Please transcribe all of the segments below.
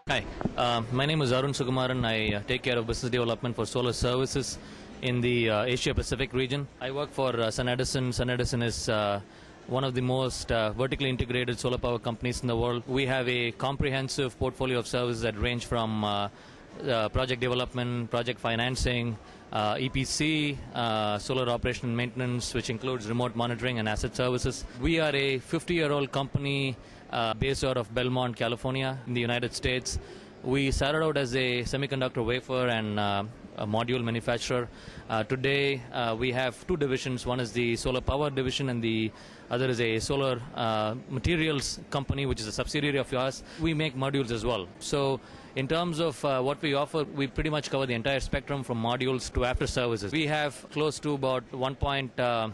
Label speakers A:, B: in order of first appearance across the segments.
A: Hi, my name is Arun Sukumaran. I take care of business development for solar services in the Asia Pacific region. I work for SunEdison. SunEdison is one of the most vertically integrated solar power companies in the world. We have a comprehensive portfolio of services that range from project development, project financing, EPC, solar operation and maintenance, which includes remote monitoring and asset services. We are a 50-year-old company based out of Belmont, California, in the United States. We started out as a semiconductor wafer and a module manufacturer. Today, we have two divisions. One is the solar power division, and the other is a solar materials company, which is a subsidiary of ours. We make modules as well. So, in terms of what we offer, we pretty much cover the entire spectrum from modules to after services. We have close to about 1.4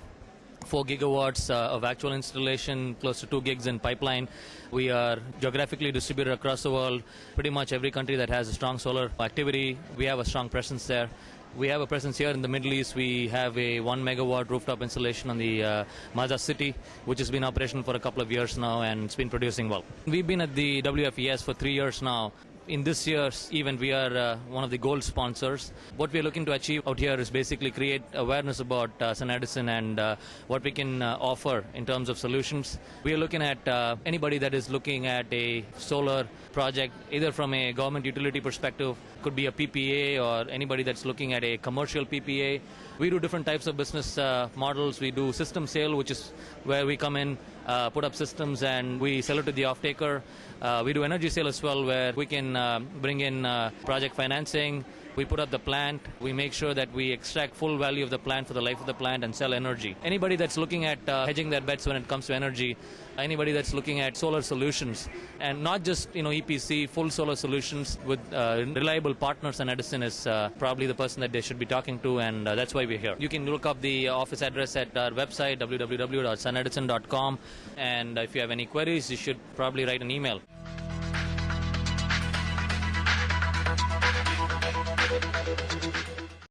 A: gigawatts of actual installation, close to 2 gigs in pipeline. We are geographically distributed across the world. Pretty much every country that has a strong solar activity, we have a strong presence there. We have a presence here in the Middle East. We have a 1 megawatt rooftop installation on the Maza city, which has been operational for a couple of years now, and it's been producing well. We've been at the WFES for 3 years now. In this year's event, we are one of the gold sponsors. What we are looking to achieve out here is basically create awareness about SunEdison and what we can offer in terms of solutions. We are looking at anybody that is looking at a solar project, either from a government utility perspective, could be a PPA, or anybody that's looking at a commercial PPA. We do different types of business models. We do system sale, which is where we come in, put up systems, and we sell it to the off-taker. We do energy sale as well, where we can bring in project financing. We put up the plant. We make sure that we extract full value of the plant for the life of the plant and sell energy. Anybody that's looking at hedging their bets when it comes to energy, anybody that's looking at solar solutions, and not just EPC, full solar solutions with reliable partners, and Edison is probably the person that they should be talking to, and that's why we're here. You can look up the office address at our website, www.sunedison.com, and if you have any queries, you should probably write an email.